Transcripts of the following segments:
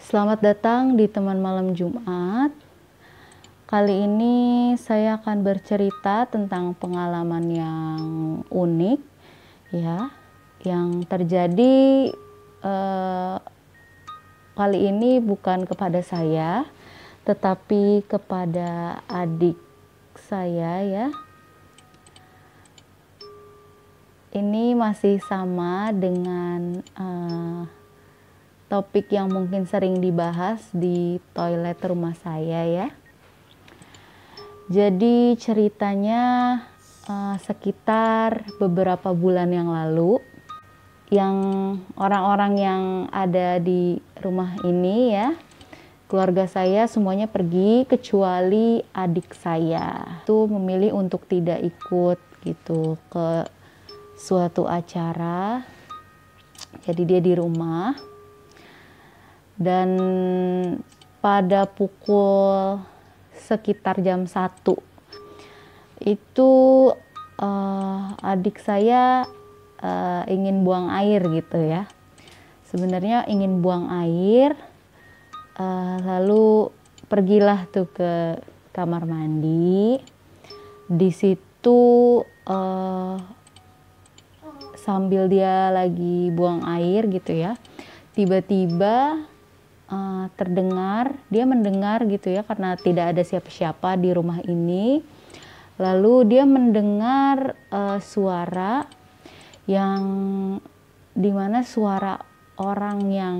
Selamat datang di teman malam Jumat. Kali ini saya akan bercerita tentang pengalaman yang unik ya, yang terjadi eh, kali ini bukan kepada saya, tetapi kepada adik saya ya. Ini masih sama dengan topik yang mungkin sering dibahas di toilet rumah saya ya. Jadi ceritanya sekitar beberapa bulan yang lalu, yang orang-orang yang ada di rumah ini ya, keluarga saya semuanya pergi kecuali adik saya. Itu memilih untuk tidak ikut gitu ke suatu acara. Jadi dia di rumah. Dan pada pukul sekitar jam 1 itu adik saya ingin buang air gitu ya. Sebenarnya ingin buang air, lalu pergilah tuh ke kamar mandi. Di situ sambil dia lagi buang air gitu ya, tiba-tiba dia mendengar gitu ya, karena tidak ada siapa-siapa di rumah ini. Lalu dia mendengar suara yang dimana suara orang yang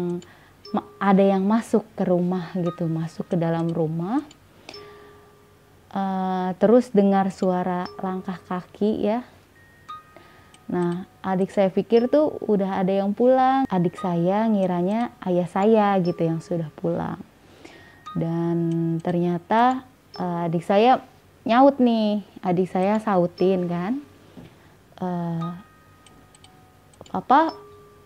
ada yang masuk ke rumah gitu, masuk ke dalam rumah. Terus dengar suara langkah kaki ya. Nah, adik saya pikir tuh udah ada yang pulang. Adik saya ngiranya ayah saya gitu yang sudah pulang. Dan ternyata adik saya nyaut nih. Adik saya sautin kan. Papa,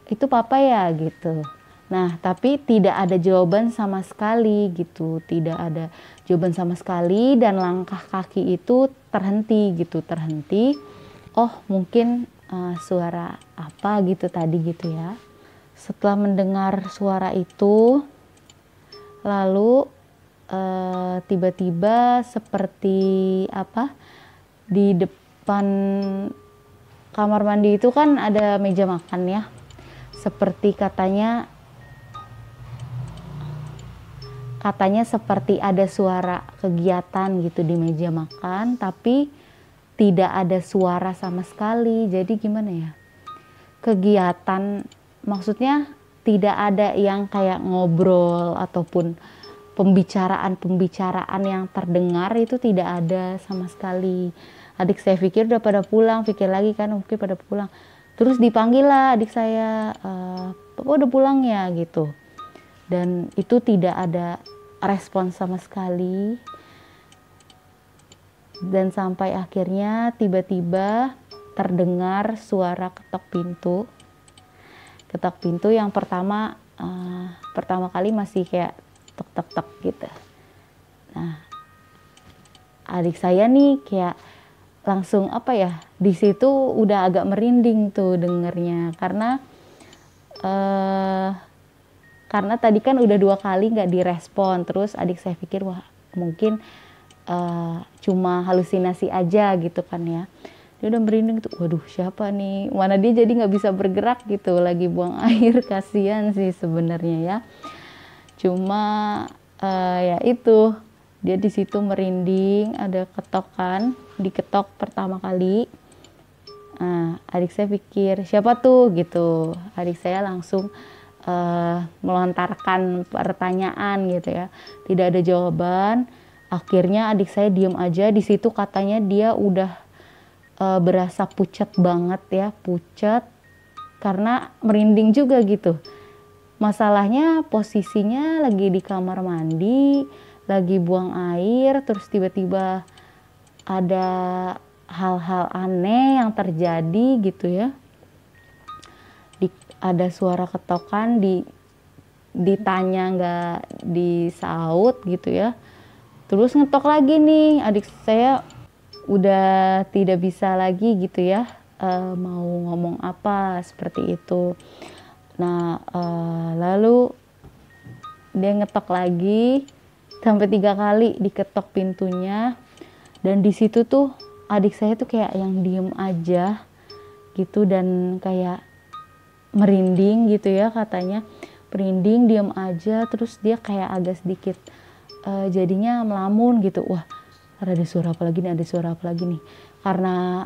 itu papa ya gitu. Nah, tapi tidak ada jawaban sama sekali gitu. Tidak ada jawaban sama sekali dan langkah kaki itu terhenti. Oh, mungkin suara apa gitu tadi gitu ya. Setelah mendengar suara itu, lalu tiba-tiba seperti di depan kamar mandi itu kan ada meja makan ya. Seperti katanya seperti ada suara kegiatan gitu di meja makan, tapi tidak ada suara sama sekali. Jadi gimana ya, kegiatan maksudnya tidak ada yang kayak ngobrol ataupun pembicaraan yang terdengar, itu tidak ada sama sekali. Adik saya pikir udah pada pulang, pikir lagi kan mungkin pada pulang. Terus dipanggil lah adik saya, Papa udah pulang ya gitu. Dan itu tidak ada respon sama sekali. Dan sampai akhirnya tiba-tiba terdengar suara ketok pintu. Ketok pintu yang pertama kali masih kayak tek tek tek gitu. Nah, adik saya nih kayak langsung di situ udah agak merinding tuh dengernya, karena tadi kan udah 2 kali nggak direspon. Terus adik saya pikir wah mungkin cuma halusinasi aja gitu kan ya. Dia udah merinding tuh, waduh siapa nih, mana dia jadi nggak bisa bergerak gitu, lagi buang air. Kasihan sih sebenarnya ya. Cuma ya itu, dia di situ merinding, ada ketokan, diketok pertama kali. Adik saya pikir siapa tuh gitu. Adik saya langsung melontarkan pertanyaan gitu ya, tidak ada jawaban. Akhirnya adik saya diem aja. Di situ katanya dia udah berasa pucat banget ya, pucat karena merinding juga gitu. Masalahnya posisinya lagi di kamar mandi, lagi buang air, terus tiba-tiba ada hal-hal aneh yang terjadi gitu ya. Ada suara ketokan, ditanya nggak disaut gitu ya. Terus ngetok lagi nih, adik saya udah tidak bisa lagi gitu ya, mau ngomong apa seperti itu. Nah, lalu dia ngetok lagi sampai 3 kali diketok pintunya. Dan di situ tuh adik saya tuh kayak yang diem aja gitu dan kayak merinding gitu ya katanya, merinding diem aja, terus dia kayak agak sedikit jadinya melamun gitu. Wah, ada suara apa lagi nih, ada suara apa lagi nih, karena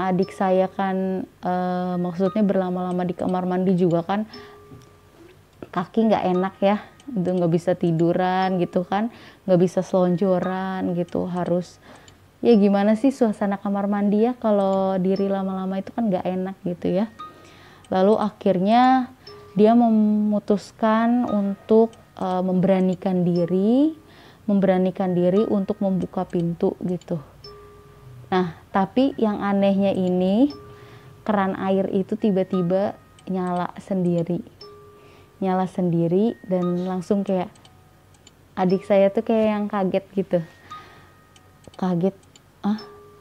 adik saya kan maksudnya berlama-lama di kamar mandi juga kan kaki nggak enak ya, itu nggak bisa tiduran gitu kan, nggak bisa selonjoran gitu, harus ya gimana sih suasana kamar mandi ya kalau diri lama-lama itu kan nggak enak gitu ya. Lalu akhirnya dia memutuskan untuk memberanikan diri untuk membuka pintu gitu. Nah, tapi yang anehnya ini keran air itu tiba-tiba nyala sendiri dan langsung kayak adik saya tuh kayak yang kaget gitu. Kaget,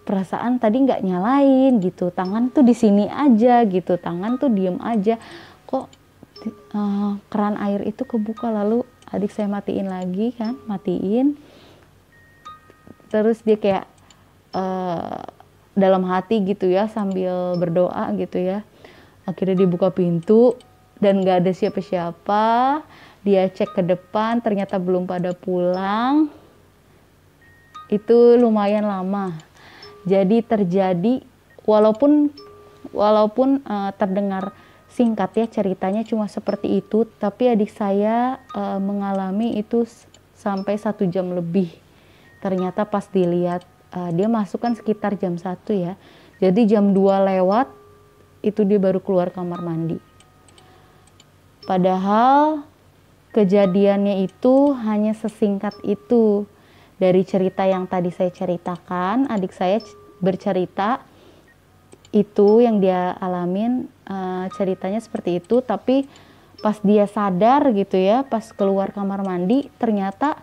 perasaan tadi nggak nyalain gitu, tangan tuh di sini aja gitu, tangan tuh diem aja, kok keran air itu kebuka. Lalu adik saya matiin lagi kan, terus dia kayak dalam hati gitu ya sambil berdoa gitu ya, akhirnya dibuka pintu dan nggak ada siapa-siapa. Dia cek ke depan, ternyata belum pada pulang. Itu lumayan lama. Jadi terjadi walaupun terdengar singkat ya ceritanya cuma seperti itu, tapi adik saya mengalami itu sampai 1 jam lebih. Ternyata pas dilihat dia masuk kan sekitar jam 1 ya. Jadi jam 2 lewat itu dia baru keluar kamar mandi. Padahal kejadiannya itu hanya sesingkat itu. Dari cerita yang tadi saya ceritakan, adik saya bercerita itu yang dia alamin, ceritanya seperti itu. Tapi pas dia sadar gitu ya, pas keluar kamar mandi, ternyata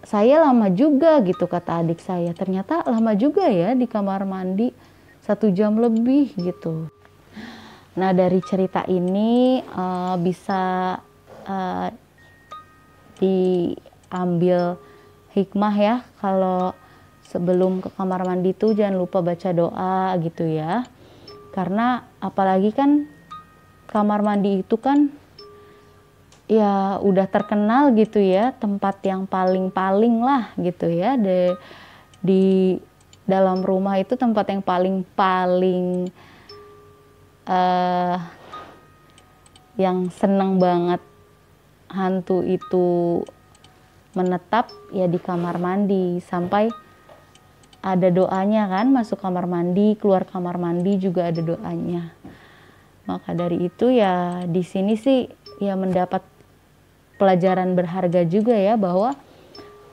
saya lama juga gitu, kata adik saya. Ternyata lama juga ya di kamar mandi, 1 jam lebih gitu. Nah, dari cerita ini bisa diambil hikmah ya, kalau sebelum ke kamar mandi tuh jangan lupa baca doa gitu ya. Karena apalagi kan kamar mandi itu kan ya udah terkenal gitu ya, tempat yang paling lah gitu ya, di dalam rumah itu tempat yang paling yang seneng banget hantu itu menetap ya di kamar mandi. Sampai ada doanya kan, masuk kamar mandi, keluar kamar mandi juga ada doanya. Maka dari itu ya di sini sih ya mendapat pelajaran berharga juga ya, bahwa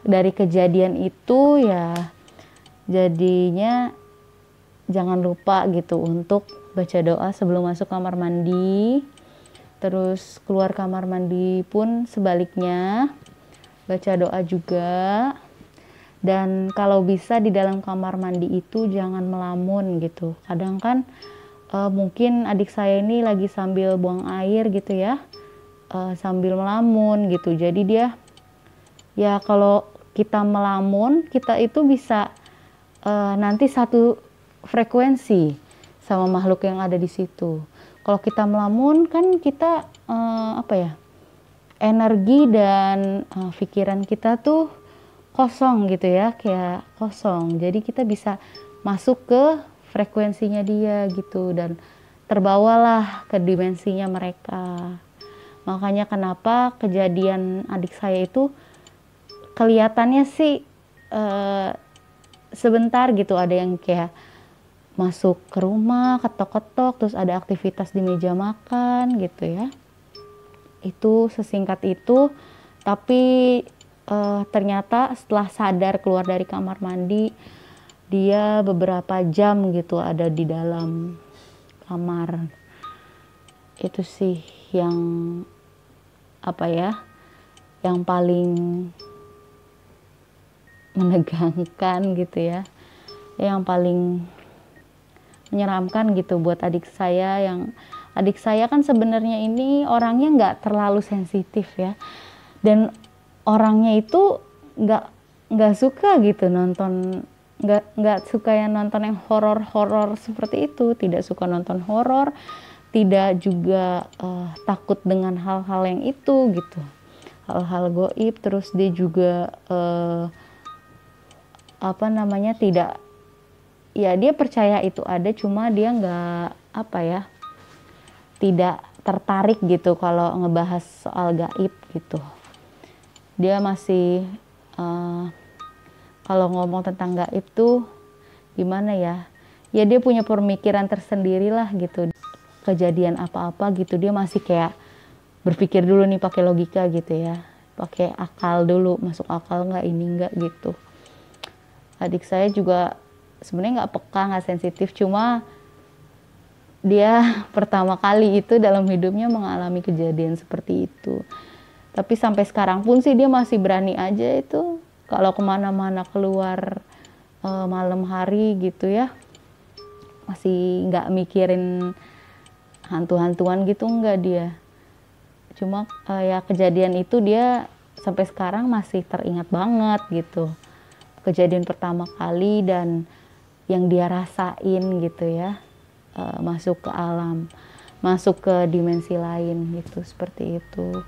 dari kejadian itu ya jadinya jangan lupa gitu untuk baca doa sebelum masuk kamar mandi. Terus keluar kamar mandi pun sebaliknya baca doa juga. Dan kalau bisa di dalam kamar mandi itu jangan melamun gitu. Kadang kan mungkin adik saya ini lagi sambil buang air gitu ya, sambil melamun gitu. Jadi dia ya kalau kita melamun, kita itu bisa nanti satu frekuensi sama makhluk yang ada di situ. Kalau kita melamun kan kita energi dan pikiran kita tuh kosong gitu ya, kayak kosong. Jadi kita bisa masuk ke frekuensinya dia gitu dan terbawalah ke dimensinya mereka. Makanya kenapa kejadian adik saya itu kelihatannya sih sebentar gitu, ada yang kayak masuk ke rumah, ketok-ketok, terus ada aktivitas di meja makan gitu ya. Itu sesingkat itu, tapi ternyata setelah sadar keluar dari kamar mandi, dia beberapa jam gitu ada di dalam kamar. Itu sih yang yang paling menegangkan gitu ya, yang paling menyeramkan gitu buat adik saya, yang Adik saya kan sebenarnya ini orangnya nggak terlalu sensitif ya, dan orangnya itu nggak suka gitu nonton, nggak suka yang nonton yang horor-horor seperti itu, tidak suka nonton horor, tidak juga takut dengan hal-hal yang itu gitu, hal-hal goib. Terus dia juga apa namanya, tidak, ya dia percaya itu ada, cuma dia nggak apa ya, tidak tertarik gitu kalau ngebahas soal gaib gitu. Dia masih kalau ngomong tentang gaib tuh gimana ya, ya dia punya pemikiran tersendiri lah gitu. Kejadian apa-apa gitu dia masih kayak berpikir dulu nih pakai logika gitu ya, pakai akal dulu, masuk akal nggak ini nggak gitu. Adik saya juga sebenarnya nggak peka, nggak sensitif, cuma dia pertama kali itu dalam hidupnya mengalami kejadian seperti itu. Tapi sampai sekarang pun sih dia masih berani aja itu kalau kemana-mana keluar malam hari gitu ya, masih nggak mikirin hantu-hantuan gitu, enggak dia. Cuma ya kejadian itu dia sampai sekarang masih teringat banget gitu. Kejadian pertama kali dan yang dia rasain gitu ya, masuk ke alam, masuk ke dimensi lain gitu, seperti itu.